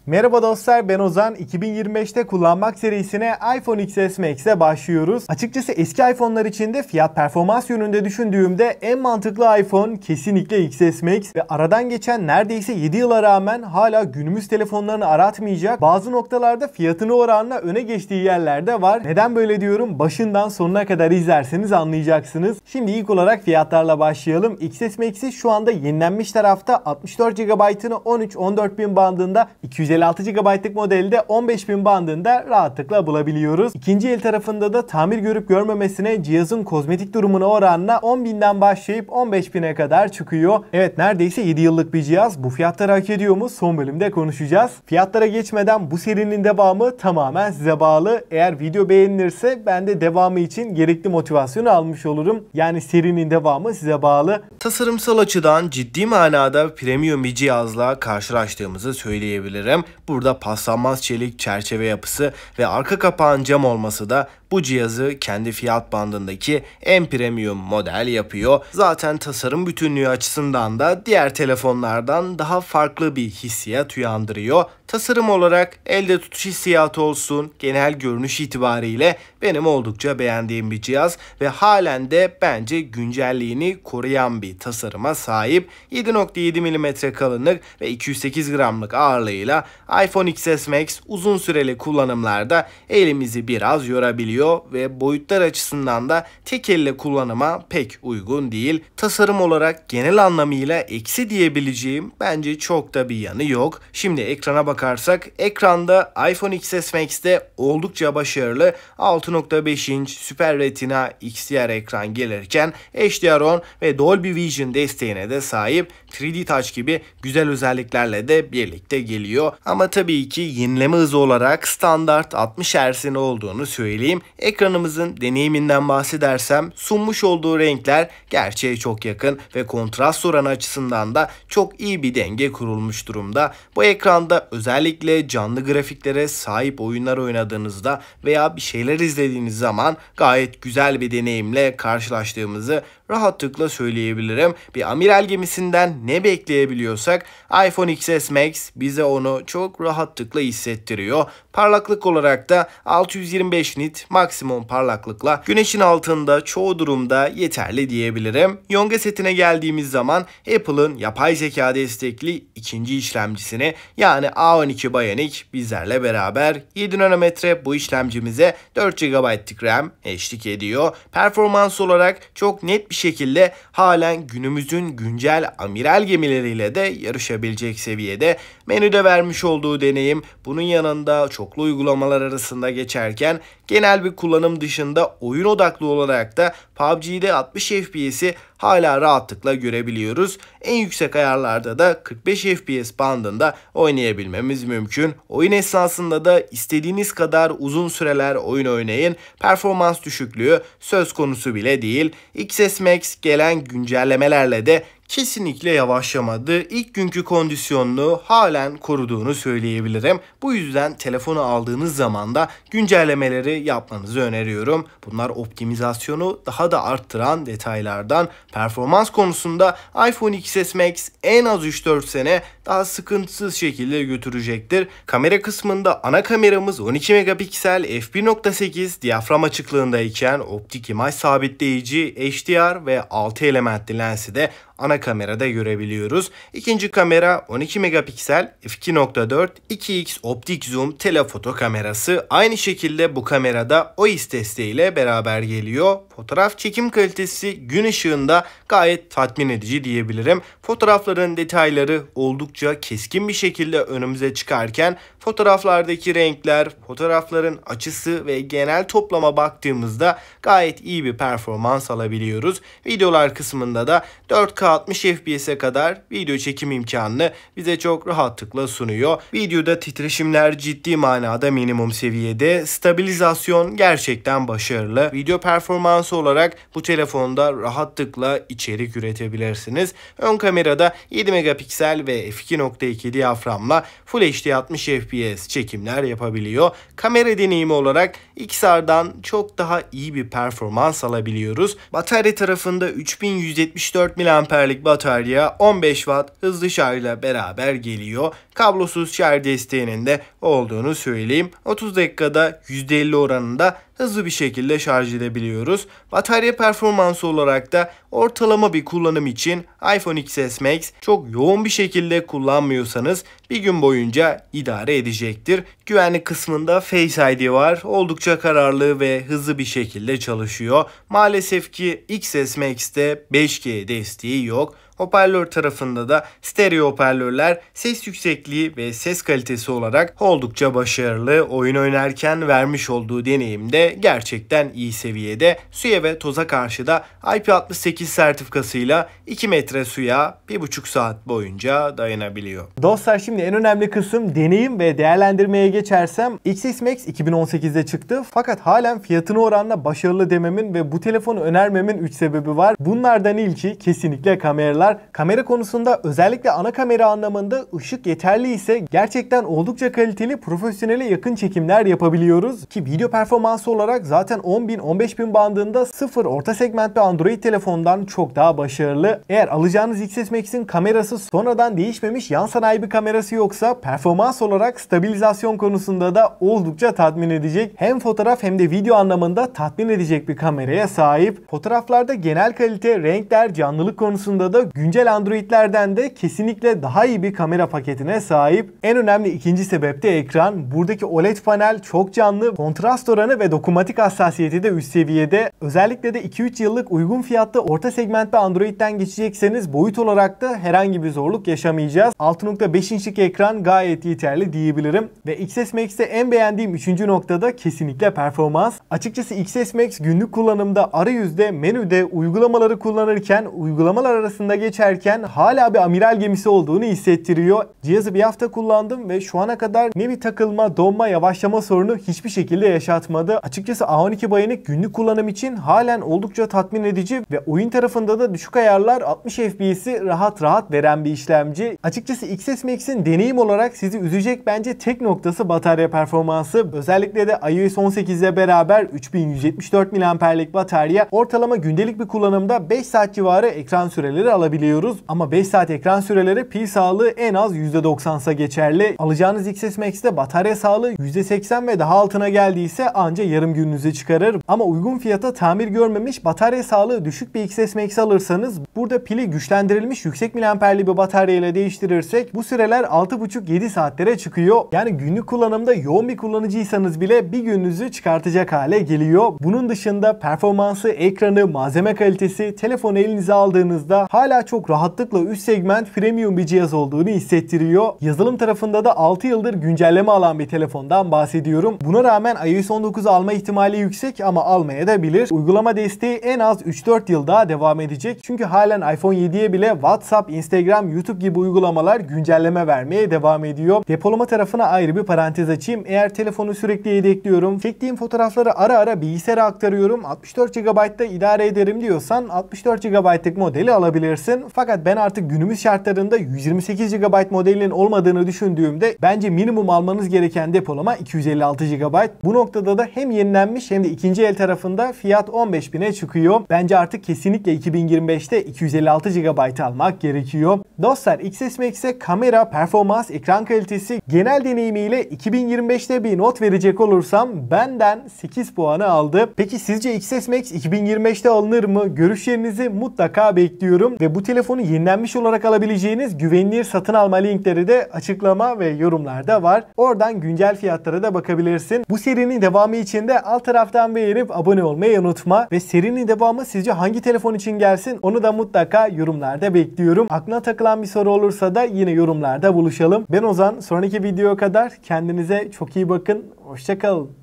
Merhaba dostlar, ben Ozan. 2025'te kullanmak serisine iPhone XS Max'e başlıyoruz. Açıkçası eski iPhone'lar içinde fiyat performans yönünde düşündüğümde en mantıklı iPhone kesinlikle XS Max ve aradan geçen neredeyse 7 yıla rağmen hala günümüz telefonlarını aratmayacak, bazı noktalarda fiyatını oranla öne geçtiği yerlerde var. Neden böyle diyorum? Başından sonuna kadar izlerseniz anlayacaksınız. Şimdi ilk olarak fiyatlarla başlayalım. XS Max'i şu anda yenilenmiş tarafta 64 GB'ını 13-14 bin bandında, 256 GB'lık modelde 15.000 bandında rahatlıkla bulabiliyoruz. İkinci el tarafında da tamir görüp görmemesine, cihazın kozmetik durumuna oranla 10.000'den başlayıp 15.000'e kadar çıkıyor. Evet, neredeyse 7 yıllık bir cihaz. Bu fiyatları hak ediyor mu? Son bölümde konuşacağız. Fiyatlara geçmeden bu serinin devamı tamamen size bağlı. Eğer video beğenilirse ben de devamı için gerekli motivasyonu almış olurum. Yani serinin devamı size bağlı. Tasarımsal açıdan ciddi manada premium bir cihazla karşılaştığımızı söyleyebilirim. Burada paslanmaz çelik çerçeve yapısı ve arka kapağın cam olması da bu cihazı kendi fiyat bandındaki en premium model yapıyor. Zaten tasarım bütünlüğü açısından da diğer telefonlardan daha farklı bir hissiyat uyandırıyor. Tasarım olarak elde tutuş hissiyatı olsun, genel görünüş itibariyle benim oldukça beğendiğim bir cihaz ve halen de bence güncelliğini koruyan bir tasarıma sahip. 7.7 mm kalınlık ve 208 gramlık ağırlığıyla iPhone XS Max uzun süreli kullanımlarda elimizi biraz yorabiliyor ve boyutlar açısından da tek elle kullanıma pek uygun değil. Tasarım olarak genel anlamıyla eksi diyebileceğim bence çok da bir yanı yok. Şimdi ekrana bakarsak, ekranda iPhone XS Max'te oldukça başarılı 6.5 inç Super Retina XDR ekran gelirken HDR10 ve Dolby Vision desteğine de sahip, 3D Touch gibi güzel özelliklerle de birlikte geliyor. Ama tabii ki yenileme hızı olarak standart 60 Hz'in olduğunu söyleyeyim. Ekranımızın deneyiminden bahsedersem, sunmuş olduğu renkler gerçeğe çok yakın ve kontrast oranı açısından da çok iyi bir denge kurulmuş durumda. Bu ekranda özellikle canlı grafiklere sahip oyunlar oynadığınızda veya bir şeyler izlediğiniz zaman gayet güzel bir deneyimle karşılaştığımızı rahatlıkla söyleyebilirim. Bir amiral gemisinden ne bekleyebiliyorsak iPhone XS Max bize onu çok rahatlıkla hissettiriyor. Parlaklık olarak da 625 nit maksimum parlaklıkla güneşin altında çoğu durumda yeterli diyebilirim. Yonga setine geldiğimiz zaman Apple'ın yapay zeka destekli ikinci işlemcisini yani A12 Bionic bizlerle beraber 7 nanometre bu işlemcimize 4 GB'lık RAM eşlik ediyor. Performans olarak çok net bir şekilde halen günümüzün güncel amiral gemileriyle de yarışabilecek seviyede. Menüde vermiş olduğu deneyim, bunun yanında çoklu uygulamalar arasında geçerken genel bir kullanım dışında oyun odaklı olarak da PUBG'de 60 FPS'i hala rahatlıkla görebiliyoruz. En yüksek ayarlarda da 45 FPS bandında oynayabilmemiz mümkün. Oyun esnasında da istediğiniz kadar uzun süreler oyun oynayın. Performans düşüklüğü söz konusu bile değil. XS Max gelen güncellemelerle de kesinlikle yavaşlamadı. İlk günkü kondisyonunu halen koruduğunu söyleyebilirim. Bu yüzden telefonu aldığınız zaman da güncellemeleri yapmanızı öneriyorum. Bunlar optimizasyonu daha da arttıran detaylardan. Performans konusunda iPhone XS Max en az 3-4 sene daha sıkıntısız şekilde götürecektir. Kamera kısmında ana kameramız 12 megapiksel f1.8 diyafram açıklığındayken optik imaj sabitleyici HDR ve 6 elementli lensi de ana kamerada görebiliyoruz. İkinci kamera 12 megapiksel f2.4 2x optik zoom telefoto kamerası. Aynı şekilde bu kamerada OIS desteğiyle beraber geliyor. Fotoğraf çekim kalitesi gün ışığında gayet tatmin edici diyebilirim. Fotoğrafların detayları oldukça keskin bir şekilde önümüze çıkarken fotoğraflardaki renkler, fotoğrafların açısı ve genel toplama baktığımızda gayet iyi bir performans alabiliyoruz. Videolar kısmında da 4K 60 FPS'e kadar video çekim imkanını bize çok rahatlıkla sunuyor. Videoda titreşimler ciddi manada minimum seviyede. Stabilizasyon gerçekten başarılı. Video performansı olarak bu telefonda rahatlıkla içerik üretebilirsiniz. Ön kamera kamerada 7 megapiksel ve f2.2 diyaframla Full HD 60 FPS çekimler yapabiliyor. Kamera deneyimi olarak XR'dan çok daha iyi bir performans alabiliyoruz. Batarya tarafında 3174 mAh'lik batarya 15 Watt hızlı şarjla beraber geliyor. Kablosuz şarj desteğinin de olduğunu söyleyeyim. 30 dakikada %50 oranında hızlı bir şekilde şarj edebiliyoruz. Batarya performansı olarak da ortalama bir kullanım için iPhone XS Max çok yoğun bir şekilde kullanmıyorsanız bir gün boyunca idare edecektir. Güvenlik kısmında Face ID var. Oldukça kararlı ve hızlı bir şekilde çalışıyor. Maalesef ki XS Max'te 5G desteği yok. Hoparlör tarafında da stereo hoparlörler ses yüksekliği ve ses kalitesi olarak oldukça başarılı. Oyun oynarken vermiş olduğu deneyim de gerçekten iyi seviyede. Suya ve toza karşı da IP68 sertifikasıyla 2 metre suya 1,5 saat boyunca dayanabiliyor. Dostlar, şimdi en önemli kısım deneyim ve değerlendirmeye geçersem XS Max 2018'de çıktı fakat halen fiyatına oranla başarılı dememin ve bu telefonu önermemin 3 sebebi var. Bunlardan ilki kesinlikle kameralar. Kamera konusunda özellikle ana kamera anlamında ışık yeterli ise gerçekten oldukça kaliteli, profesyonele yakın çekimler yapabiliyoruz. Ki video performansı olarak zaten 10.000-15.000 bandında sıfır orta segment bir Android telefondan çok daha başarılı. Eğer alacağınız XS Max'in kamerası sonradan değişmemiş yan sanayi bir kamerası yoksa performans olarak stabilizasyon konusunda da oldukça tatmin edecek. Hem fotoğraf hem de video anlamında tatmin edecek bir kameraya sahip. Fotoğraflarda genel kalite, renkler, canlılık konusunda da güncel Android'lerden de kesinlikle daha iyi bir kamera paketine sahip. En önemli ikinci sebep de ekran. Buradaki OLED panel çok canlı, kontrast oranı ve dokunmatik hassasiyeti de üst seviyede. Özellikle de 2-3 yıllık uygun fiyatlı orta segment bir Android'den geçecekseniz boyut olarak da herhangi bir zorluk yaşamayacağız. 6.5 inçlik ekran gayet yeterli diyebilirim. Ve XS Max'te en beğendiğim 3. noktada kesinlikle performans. Açıkçası XS Max günlük kullanımda arayüzde, menüde, uygulamaları kullanırken, uygulamalar arasında geçerken hala bir amiral gemisi olduğunu hissettiriyor. Cihazı bir hafta kullandım ve şu ana kadar ne bir takılma, donma, yavaşlama sorunu hiçbir şekilde yaşatmadı. Açıkçası A12 Bionic günlük kullanım için halen oldukça tatmin edici ve oyun tarafında da düşük ayarlar 60 FPS'i rahat rahat veren bir işlemci. Açıkçası XS Max'in deneyim olarak sizi üzecek bence tek noktası batarya performansı. Özellikle de iOS 18 ile beraber 3174 mAh'lik batarya ortalama gündelik bir kullanımda 5 saat civarı ekran süreleri alabiliyoruz. Ama 5 saat ekran süreleri pil sağlığı en az %90'sa geçerli. Alacağınız XS Max'te batarya sağlığı %80 ve daha altına geldiyse anca yarım gününüzü çıkarır. Ama uygun fiyata tamir görmemiş, batarya sağlığı düşük bir XS Max alırsanız burada pili güçlendirilmiş yüksek miliamperli bir batarya ile değiştirirsek bu süreler 6,5-7 saatlere çıkıyor. Yani günlük kullanımda yoğun bir kullanıcıysanız bile bir gününüzü çıkartacak hale geliyor. Bunun dışında performansı, ekranı, malzeme kalitesi, telefonu elinize aldığınızda hala çok rahatlıkla üst segment premium bir cihaz olduğunu hissettiriyor. Yazılım tarafında da 6 yıldır güncelleme alan bir telefondan bahsediyorum. Buna rağmen iOS 19 alma ihtimali yüksek ama almaya da bilir. Uygulama desteği en az 3-4 yıl daha devam edecek. Çünkü halen iPhone 7'ye bile WhatsApp, Instagram, YouTube gibi uygulamalar güncelleme vermeye devam ediyor. Depolama tarafına ayrı bir parantez açayım. Eğer telefonu sürekli yedekliyorum, çektiğim fotoğrafları ara ara bilgisayara aktarıyorum, 64 GB'da idare ederim diyorsan 64 GB'lık modeli alabilirsin. Fakat ben artık günümüz şartlarında 128 GB modelinin olmadığını düşündüğümde bence minimum almanız gereken depolama 256 GB. Bu noktada da hem yenilenmiş hem de ikinci el tarafında fiyat 15.000'e çıkıyor. Bence artık kesinlikle 2025'te 256 GB almak gerekiyor. Dostlar, XS Max'e kamera, performans, ekran kalitesi, genel deneyimiyle 2025'te bir not verecek olursam benden 8 puanı aldı. Peki sizce XS Max 2025'te alınır mı? Görüşlerinizi mutlaka bekliyorum ve bu telefonu yenilenmiş olarak alabileceğiniz güvenilir satın alma linkleri de açıklama ve yorumlarda var. Oradan güncel fiyatlara da bakabilirsin. Bu serinin devamı için de alt taraftan beğenip abone olmayı unutma ve serinin devamı sizce hangi telefon için gelsin onu da mutlaka yorumlarda bekliyorum. Aklına takılan bir soru olursa da yine yorumlarda buluşalım. Ben Ozan. Sonraki videoya kadar kendinize çok iyi bakın. Hoşça kalın.